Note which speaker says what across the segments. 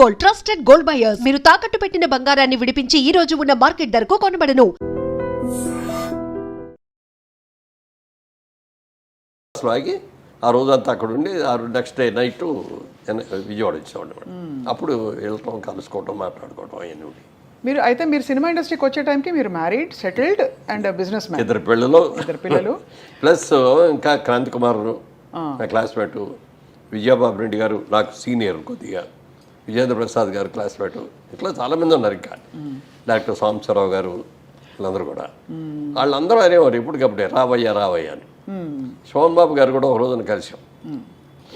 Speaker 1: Gold, trusted gold buyers. మీరు తాకట్టు పెట్టిన బంగారాన్ని విడిపించి ఈ రోజు ఉన్న మార్కెట్ ధరకు కొనబడను.
Speaker 2: ఆగి ఆ రోజంతా అక్కడ ఉండి నెక్స్ట్ డే నైట్ విజయవాడ వచ్చేవాడు. అప్పుడు వెళ్ళటం, కలుసుకోవటం, మాట్లాడుకోవటం అవన్నీ ఉండి.
Speaker 3: మీరు సినిమా ఇండస్ట్రీకి వచ్చే టైంకి మీరు married, settled and business man,
Speaker 2: ఇద్దరు పిల్లలు ప్లస్ ఇంకా క్రాంతి కుమార్ నా క్లాస్మేట్, విజయబాబు రెడ్డి గారు నాకు సీనియర్ కొద్దిగా, విజేంద్ర ప్రసాద్ గారు క్లాస్మేట్, ఇట్లా చాలామంది ఉన్నారు. ఇంకా డాక్టర్ సాంబశివరావు గారు వీళ్ళందరూ కూడా, వాళ్ళందరూ అనేవారు ఎప్పటికప్పుడే రావయ్యా అని. శోభన్ బాబు గారు కూడా ఒక రోజున కలిసాం.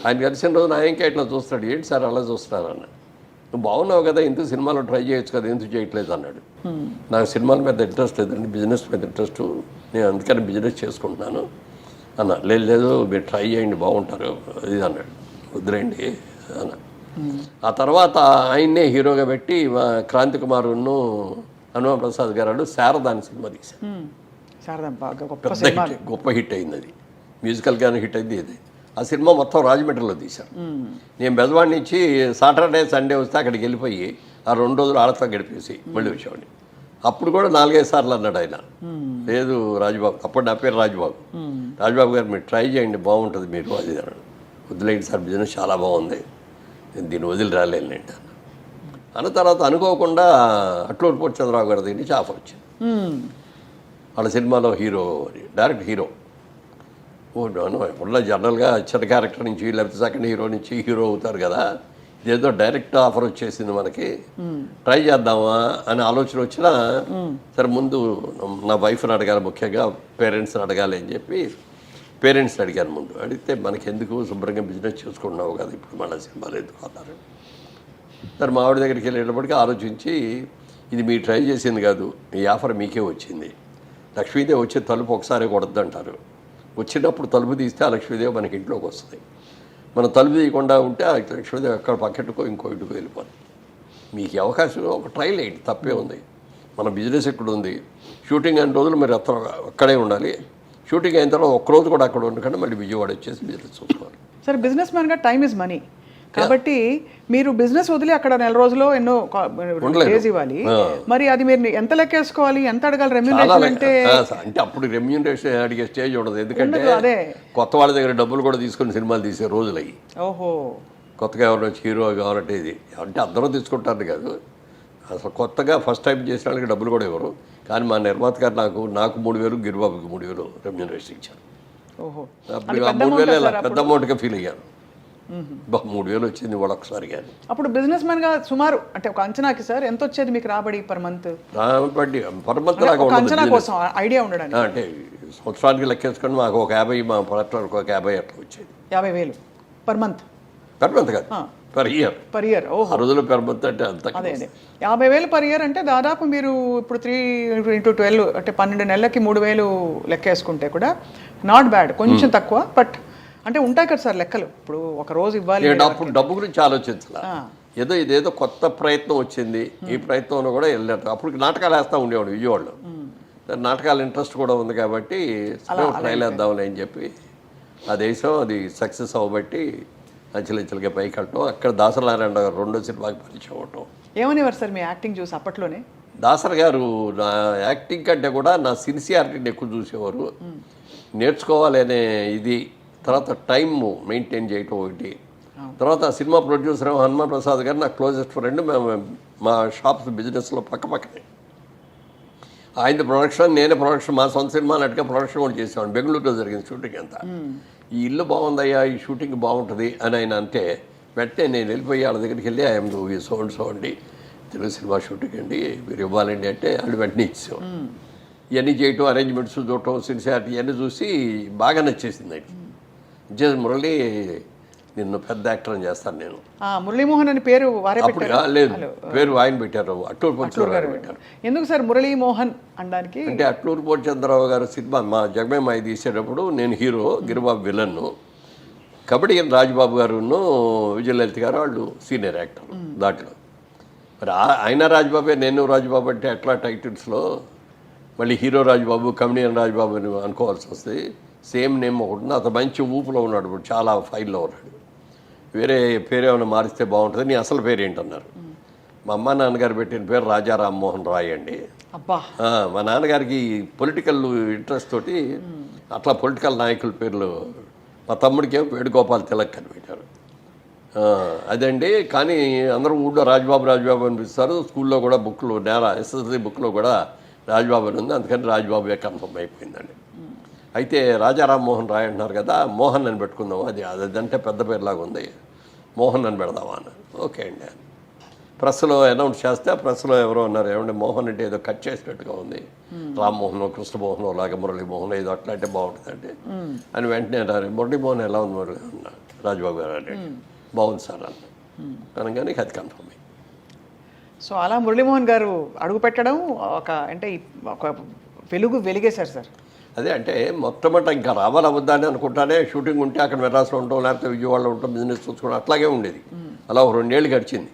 Speaker 2: ఆయన కలిసిన రోజున ఆయనకే ఇట్లా చూస్తాడు, ఏంటి సార్ అలా చూస్తున్నారు అన్న, నువ్వు బాగున్నావు కదా, ఎందుకు సినిమాలో ట్రై చేయొచ్చు కదా, ఎందుకు చేయట్లేదు అన్నాడు. నాకు సినిమాల మీద ఇంట్రెస్ట్ లేదండి, బిజినెస్ మీద ఇంట్రెస్ట్, నేను అందుకని బిజినెస్ చేసుకుంటున్నాను అన్న. లేదు మీరు ట్రై చేయండి బాగుంటారు అది అన్నాడు. వద్దులేండి అన్న. ఆ తర్వాత ఆయన్నే హీరోగా పెట్టి క్రాంతి కుమారును హనుమాన్ ప్రసాద్ గారు శారదా అని సినిమా తీశారు. గొప్ప హిట్ అయింది అది, మ్యూజికల్గానే హిట్ అయింది ఇది. ఆ సినిమా మొత్తం రాజమండ్రిలో తీశారు. నేను బెజవాడి నుంచి సాటర్డే సండే వస్తే అక్కడికి వెళ్ళిపోయి ఆ 2 రోజులు ఆడతా గడిపేసి మళ్ళీ వచ్చేవాడిని. అప్పుడు కూడా 4-5 సార్లు అన్నాడు ఆయన, లేదు రాజుబాబు, అప్పుడు నా పేరు రాజుబాబు గారు మీరు ట్రై చేయండి బాగుంటుంది మీరు అది అన్నాడు. వదిలేండి సార్ బిజినెస్ చాలా బాగుంది, నేను దీన్ని వదిలి రాలేండి అన్న. తర్వాత అనుకోకుండా అట్లూరు పూర్ణచంద్రరావు గారి దగ్గర నుంచి ఆఫర్ వచ్చింది. వాళ్ళ సినిమాలో హీరో, డైరెక్ట్ హీరో. ఎప్పుడన్నా జనరల్గా చిన్న క్యారెక్టర్ నుంచి లేకపోతే సెకండ్ హీరో నుంచి హీరో అవుతారు కదా, ఇదేదో డైరెక్ట్ ఆఫర్ వచ్చేసింది మనకి, ట్రై చేద్దామా అనే ఆలోచన వచ్చినా సరే ముందు నా వైఫ్ని అడగాలి, ముఖ్యంగా పేరెంట్స్ని అడగాలి అని చెప్పి పేరెంట్స్ని అడిగాను. ముందు అడిగితే మనకి ఎందుకు, శుభ్రంగా బిజినెస్ చేసుకుంటున్నావు కదా, ఇప్పుడు మళ్ళీ సినిమాలు ఎందుకు అన్నారు. సరే మా ఆవిడ దగ్గరికి వెళ్ళేటప్పటికీ ఆలోచించి, ఇది మీరు ట్రై చేసింది కాదు, ఈ ఆఫర్ మీకే వచ్చింది. లక్ష్మీదేవి వచ్చే తలుపు ఒకసారి కొడద్దు అంటారు, వచ్చినప్పుడు తలుపు తీస్తే ఆ లక్ష్మీదేవి మనకి ఇంట్లోకి వస్తుంది. మనం తలుపు తీయకుండా ఉంటే ఆ లక్ష్మీదేవి ఎక్కడ పక్కెట్టుకో ఇంకో ఇంటికి వెళ్ళిపోతుంది. మీకు అవకాశం ఒక ట్రైల్ వేయండి, తప్పే ఉంది. మన బిజినెస్ ఎక్కడ ఉంది, షూటింగ్ అయిన రోజులు మీరు అక్కడే ఉండాలి, షూటింగ్ అయిన తర్వాత ఒక్కరోజు కూడా అక్కడ ఉండకుండా మళ్ళీ విజయవాడ వచ్చేసి బిజినెస్ చూసుకోవాలి.
Speaker 3: సరే, బిజినెస్ మ్యాన్గా టైమ్ ఇస్ మనీ కాబట్టి మీరు బిజినెస్ వదిలి అక్కడ 4 రోజుల్లో ఎన్నో డేస్ ఇవ్వాలి. మరి అది మీరు ఎంత లెక్కేసుకోవాలి, ఎంత అడగాలి రెమ్యూనరేషన్ అంటే
Speaker 2: అప్పుడు రెమ్యూనరేషన్ అడిగే స్టేజ్ ఉండదు. ఎందుకంటే కొత్త వాళ్ళ దగ్గర డబ్బులు కూడా తీసుకొని సినిమాలు తీసే రోజులు అయ్యి.
Speaker 3: ఓహో,
Speaker 2: కొత్తగా ఎవరైనా వచ్చి హీరో కావాలంటే ఇది అంటే అందరూ తీసుకుంటారు కాదు, అసలు కొత్తగా ఫస్ట్ టైం చేసిన వాళ్ళకి డబ్బులు కూడా ఇవ్వరు. కానీ మా నిర్మాత గారు నాకు 3,000, గిరిబాబుకి 3,000 రెమ్యూనరేషన్ ఇచ్చారు.
Speaker 3: ఓహో,
Speaker 2: 3,000 పెద్ద అమౌంట్గా ఫీల్ అయ్యాను. 3,000 వచ్చింది వాళ్ళు ఒకసారి. కానీ
Speaker 3: అప్పుడు బిజినెస్ మ్యాన్గా సుమారు అంటే ఒక అంచనాకి సార్ ఎంత వచ్చేది మీకు రాబడి పర్ మంత్?
Speaker 2: పర్ మంత్
Speaker 3: అంచనా కోసం ఐడియా ఉండడానికి
Speaker 2: అంటే సంవత్సరానికి లెక్కేసుకొని మాకు ఒక 50, మా పర్సనల్ ఒక 50 అట్లా వచ్చేది.
Speaker 3: 50,000 పర్ మంత్
Speaker 2: కాదు, పర్ ఇయర్.
Speaker 3: ఓహో,
Speaker 2: ఆ రోజుల్లో పర్ మంత్ అంటే అంత.
Speaker 3: అదే 50,000 పర్ ఇయర్ అంటే దాదాపు మీరు ఇప్పుడు 3x12 అంటే 12 నెలలకి 3,000 లెక్కేసుకుంటే కూడా నాట్ బ్యాడ్, కొంచెం తక్కువ. బట్ అంటే ఉంటాయి కదా సార్ లెక్కలు, ఇప్పుడు ఒక రోజు ఇవ్వాలి.
Speaker 2: అప్పుడు డబ్బు గురించి ఆలోచించాల, ఇదేదో కొత్త ప్రయత్నం వచ్చింది, ఈ ప్రయత్నంలో కూడా వెళ్ళారు. అప్పుడు నాటకాలు వేస్తూ ఉండేవాడు విజయవాడలో, నాటకాల ఇంట్రెస్ట్ కూడా ఉంది కాబట్టి ట్రైల్ వేద్దాంలే అని చెప్పి ఆ దేశం అది సక్సెస్ అవ్వబట్టి అంచెలంచెలుగా పైకి వెళ్ళటం. అక్కడ దాసనారాయణ గారు 2వ సినిమాకి పరిచయం అవ్వటం.
Speaker 3: ఏమనేవారు సార్ మీ యాక్టింగ్ చూసి అప్పట్లోనే?
Speaker 2: దాసర్ గారు నా యాక్టింగ్ కంటే కూడా నా సిన్సియారిటీని ఎక్కువ చూసేవారు. నేర్చుకోవాలనే ఇది, తర్వాత టైం మెయింటైన్ చేయటం ఒకటి. తర్వాత సినిమా ప్రొడ్యూసర్ హనుమాన్ ప్రసాద్ గారు నా క్లోజెస్ట్ ఫ్రెండ్. మేము మా షాప్స్ బిజినెస్లో పక్కనే, ఆయన ప్రొడక్షన్ నేనే ప్రొడక్షన్, మా సొంత సినిమా నటుగా ప్రొడక్షన్ కూడా చేసేవాడిని. బెంగళూరులో జరిగింది షూటింగ్ అంతా. ఈ ఇల్లు బాగుందయ్యా, ఈ షూటింగ్ బాగుంటుంది అని ఆయన అంటే వెంటనే నేను వెళ్ళిపోయి వాళ్ళ దగ్గరికి వెళ్ళి ఐఎమ్ సో అండి, తెలుగు సినిమా షూటింగ్ అండి, మీరు ఇవ్వాలండి అంటే వాళ్ళు వెంటనే ఇచ్చేవాడు. ఇవన్నీ చేయటం, అరేంజ్మెంట్స్ చూడటం, సిన్సియారిటీ ఇవన్నీ చూసి బాగా నచ్చేసింది ఆయన. మురళి నిన్ను పెద్ద యాక్టర్ అని చేస్తాను నేను.
Speaker 3: మురళీమోహన్ అని పేరు వారే పెట్టారు?
Speaker 2: లేదు, పేరు ఆయన పెట్టారు, అట్లూరు పూర్ణచంద్రరావు పెట్టారు.
Speaker 3: ఎందుకు సార్ మురళీమోహన్ అనడానికి?
Speaker 2: అంటే అట్లూరు పూర్ణచంద్రరావు గారు సినిమా మా జగమేమాయి తీసేటప్పుడు నేను హీరో, గిరిబాబు విలన్ను, కబడ్డీ రాజబాబు గారును విజయలలిత గారు వాళ్ళు సీనియర్ యాక్టర్ దాంట్లో. మరి ఆయన రాజబాబే, నేను రాజబాబు అంటే అట్లా టైటిల్స్లో మళ్ళీ హీరో రాజబాబు, కమెడియన్ రాజబాబు అని అనుకోవాల్సి వస్తుంది. సేమ్ నేమ్ ఒకటి. అతను మంచి ఊపులో ఉన్నాడు, ఇప్పుడు చాలా ఫైల్లో ఉన్నాడు. వేరే పేరు ఏమైనా మారిస్తే బాగుంటుంది, నీ అసలు పేరు ఏంటన్నారు. మా అమ్మ నాన్నగారు పెట్టిన పేరు రాజా రామ్మోహన్ రాయ్ అండి.
Speaker 3: అబ్బా.
Speaker 2: మా నాన్నగారికి పొలిటికల్ ఇంట్రెస్ట్ తోటి అట్లా పొలిటికల్ నాయకుల పేర్లు, మా తమ్ముడికేమో వేణుగోపాల్ తిలక్ అని పెట్టారు. అదండి. కానీ అందరూ ఊళ్ళో రాజ్బాబు అని పిలుస్తారు. స్కూల్లో కూడా బుక్లో ఎస్ఎస్సి బుక్లో కూడా రాజ్బాబు అని ఉంది, అందుకని రాజ్బాబుయే కన్ఫర్మ్ అయిపోయిందండి. అయితే రాజా రామ్మోహన్ రాయ్ అంటున్నారు కదా, మోహన్ అని పెట్టుకుందాం, అదంటే పెద్ద పేరులాగా ఉంది, మోహన్ అని పెడదామా అన్నారు. ఓకే అండి. ప్రెస్లో అనౌన్స్ చేస్తే ఆ ప్రెస్లో ఎవరో ఉన్నారు, ఏమంటే మోహన్ అంటే ఏదో కట్ చేసినట్టుగా ఉంది, రామ్మోహన్ కృష్ణమోహన్ లాగా మురళీమోహన్ ఏదో అట్లా అంటే బాగుంటుందండి అని వెంటనే అన్నారు. మురళీమోహన్ ఎలా ఉంది మురళి అన్నారు. రాజ్బాబు గారు అంటే బాగుంది సార్ అన్న అనగానే అది కన్ఫర్మ్ అయ్యి.
Speaker 3: సో అలా మురళీమోహన్ గారు అడుగు పెట్టడం ఒక వెలిగేశారు సార్.
Speaker 2: అదే అంటే మొట్టమొదట ఇంకా రావాలి అవద్దని అనుకుంటానే, షూటింగ్ ఉంటే అక్కడ మెడ్రాస్లో ఉంటాం, లేకపోతే విజయవాడలో ఉంటాం, బిజినెస్ చూసుకోవడం అట్లాగే ఉండేది. అలా ఒక 2 ఏళ్ళు గడిచింది.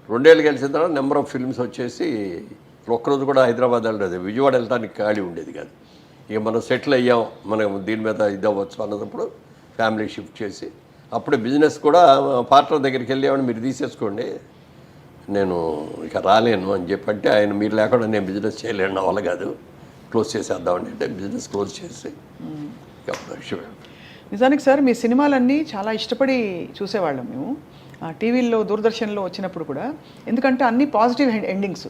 Speaker 2: 2 ఏళ్ళు గడిచిన తర్వాత నెంబర్ ఆఫ్ ఫిల్మ్స్ వచ్చేసి ఒక్కరోజు కూడా హైదరాబాద్ వెళ్ళలేదు, విజయవాడ వెళ్ళడానికి ఖాళీ ఉండేది కాదు. ఇక మనం సెటిల్ అయ్యాం, మనం దీని మీద ఇది అవ్వచ్చు అన్నప్పుడు ఫ్యామిలీ షిఫ్ట్ చేసి అప్పుడే బిజినెస్ కూడా పార్ట్నర్ దగ్గరికి వెళ్ళామని మీరు తీసేసుకోండి, నేను ఇక రాలేను అని చెప్పంటే ఆయన మీరు లేకుండా నేను బిజినెస్ చేయలేను, నా వల్ల కాదు, క్లోజ్ చేసేద్దామని అంటే బిజినెస్ క్లోజ్ చేసి
Speaker 3: నిజానికి సార్ మీ సినిమాలన్నీ చాలా ఇష్టపడి చూసేవాళ్ళం మేము టీవీల్లో దూరదర్శన్లో వచ్చినప్పుడు కూడా, ఎందుకంటే అన్ని పాజిటివ్ ఎండింగ్స్,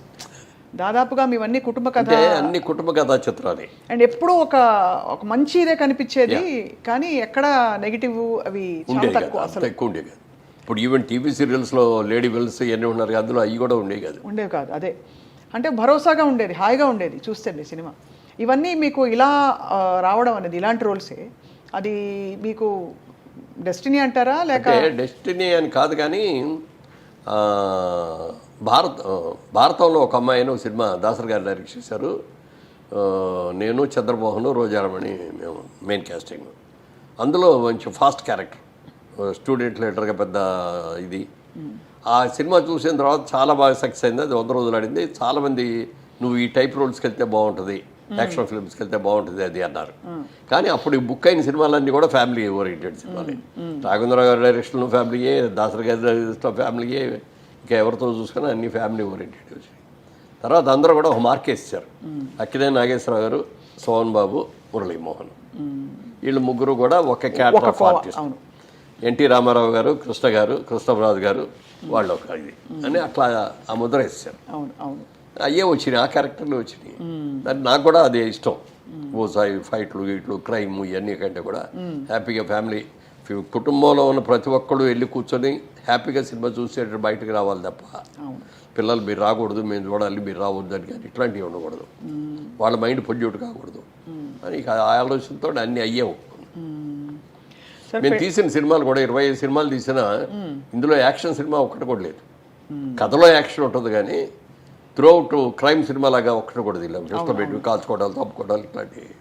Speaker 3: దాదాపుగా మీవన్నీ కుటుంబ కథ,
Speaker 2: అన్ని కుటుంబ కథా చిత్రాలు,
Speaker 3: అండ్ ఎప్పుడూ ఒక మంచి ఇదే కనిపించేది, కానీ ఎక్కడ నెగిటివ్ అవి చాలా తక్కువ, అసలు
Speaker 2: ఎక్కువ ఉండేవి కాదు. ఇప్పుడు ఈవెన్ టీవీ సీరియల్స్లో లేడీ విల్స్ ఇవన్నీ ఉన్నారు, అందులో అవి కూడా ఉండేవి కాదు.
Speaker 3: అదే అంటే భరోసాగా ఉండేది, హాయిగా ఉండేది చూస్తే మీ సినిమా. ఇవన్నీ మీకు ఇలా రావడం అనేది, ఇలాంటి రోల్సే, అది మీకు డెస్టినీ అంటారా లేక?
Speaker 2: డెస్టినీ అని కాదు, కానీ భారతంలో ఒక అమ్మాయిని ఒక సినిమా దాసరి గారు డైరెక్ట్ చేశారు. నేను చంద్రమోహన్ రోజారమణి మేము మెయిన్ క్యాస్టింగ్. అందులో మంచి ఫాస్ట్ క్యారెక్టర్, స్టూడెంట్ లీడర్గా పెద్ద ఇది. ఆ సినిమా చూసిన తర్వాత చాలా బాగా సక్సెస్ అయింది, అది 100 రోజులు ఆడింది. చాలామంది నువ్వు ఈ టైప్ రోల్స్కి వెళ్తే బాగుంటుంది, యాక్షన్ ఫిల్మ్స్కి వెళ్తే బాగుంటుంది అది అన్నారు. కానీ అప్పుడు బుక్ అయిన సినిమాలన్నీ కూడా ఫ్యామిలీ ఓరియంటెడ్ సినిమాలే. రాఘవేంద్రరావు గారి డైరెక్షన్లో ఫ్యామిలీయే, దాసరి గారి డైరెక్షన్లో ఫ్యామిలీయే, ఇంకా ఎవరితో చూసుకున్నా అన్ని ఫ్యామిలీ ఓరియంటెడ్ వచ్చాయి. తర్వాత అందరూ కూడా ఒక మార్కేస్తారు. అక్కినేని నాగేశ్వరరావు గారు, సోహన్ బాబు, మురళీమోహన్, వీళ్ళు ముగ్గురు కూడా ఒక character of artist. NT Ramarao గారు, కృష్ణ గారు, కృష్ణరాజు గారు, వాళ్ళు ఒక ఇది అని అట్లా ఆ ముద్ర వేస్తారు. అయ్యే వచ్చినాయి, ఆ క్యారెక్టర్లు వచ్చినాయి. నాకు కూడా అదే ఇష్టం. ఓసాయి ఫైట్లు గీట్లు క్రైమ్ ఇవన్నీ కంటే కూడా హ్యాపీగా ఫ్యామిలీ కుటుంబంలో ఉన్న ప్రతి ఒక్కళ్ళు వెళ్ళి కూర్చొని హ్యాపీగా సినిమా చూసేటట్టు బయటకు రావాలి తప్ప పిల్లలు మీరు రాకూడదు, మేము చూడాలి, మీరు రావద్దు అని కానీ ఇట్లాంటివి ఉండకూడదు, వాళ్ళ మైండ్ పొల్యూట్ కాకూడదు అని ఆ ఆలోచనతో అన్నీ అయ్యావు. మేము తీసిన సినిమాలు కూడా 25 సినిమాలు తీసినా ఇందులో యాక్షన్ సినిమా ఒక్కటి కూడా లేదు. కథలో యాక్షన్ ఉంటుంది కానీ త్రూఅవుట్ క్రైమ్ సినిమా లాగా ఒక్కటి కూడా తెలియదు. ఇష్టపెట్టి కాల్చుకోవడాలు, తప్పుకోవడాలు ఇట్లాంటివి.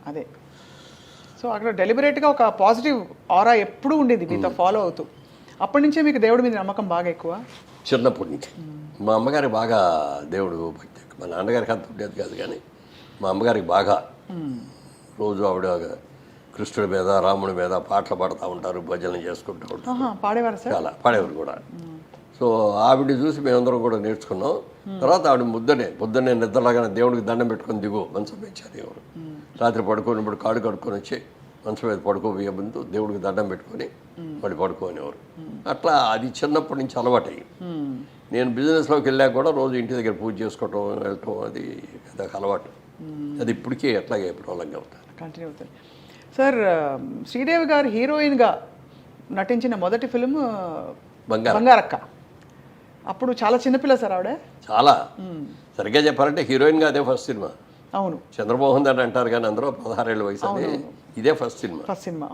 Speaker 3: అదే సో అక్కడ డెలిబరేట్గా ఒక పాజిటివ్ ఆరా ఎప్పుడూ ఉండేది మీతో ఫాలో అవుతూ. అప్పటి నుంచే మీకు దేవుడి మీద నమ్మకం బాగా ఎక్కువ?
Speaker 2: చిన్నప్పటి నుంచి మా అమ్మగారికి బాగా దేవుడు భక్తి, మా నాన్నగారికి అంత ఉండేది కాదు, కానీ మా అమ్మగారికి బాగా రోజు ఆవిడ కృష్ణుడి మీద, రాముడి మీద పాటలు పాడుతూ ఉంటారు, భజనలు చేసుకుంటూ ఉంటారు.
Speaker 3: పాడేవారు సార్?
Speaker 2: చాలా పాడేవారు కూడా. సో ఆవిడ చూసి మేమందరం కూడా నేర్చుకున్నాం. తర్వాత ఆవిడ పొద్దున్నే నిద్రలాగానే దేవుడికి దండం పెట్టుకొని దిగు మంచం పెంచారు. దేవుడు రాత్రి పడుకున్నప్పుడు కాడు కడుక్కొని వచ్చి మంచం మీద పడుకోబోయే ముందు దేవుడికి దండం పెట్టుకొని మళ్ళీ పడుకోనేవారు. అట్లా అది చిన్నప్పటి నుంచి అలవాటయ్యి. నేను బిజినెస్లోకి వెళ్ళాక కూడా రోజు ఇంటి దగ్గర పూజ చేసుకోవటం, వెళ్ళటం, అది అదొక అలవాటు. అది ఇప్పటికీ అట్లాగే ప్రాబ్లంగా అవుతారు,
Speaker 3: కంటిన్యూ అవుతారు. సార్ శ్రీదేవి గారు హీరోయిన్గా నటించిన మొదటి ఫిలిం బంగారక్క. అప్పుడు చాలా చిన్నపిల్ల సార్ ఆవిడ.
Speaker 2: చాలా సరిగ్గా చెప్పాలంటే హీరోయిన్గా అదే ఫస్ట్ సినిమా.
Speaker 3: అవును,
Speaker 2: చంద్రమోహన్ అని అంటారు కానీ అందరూ 16 ఏళ్ళ వయసు, ఇదే ఫస్ట్ సినిమా.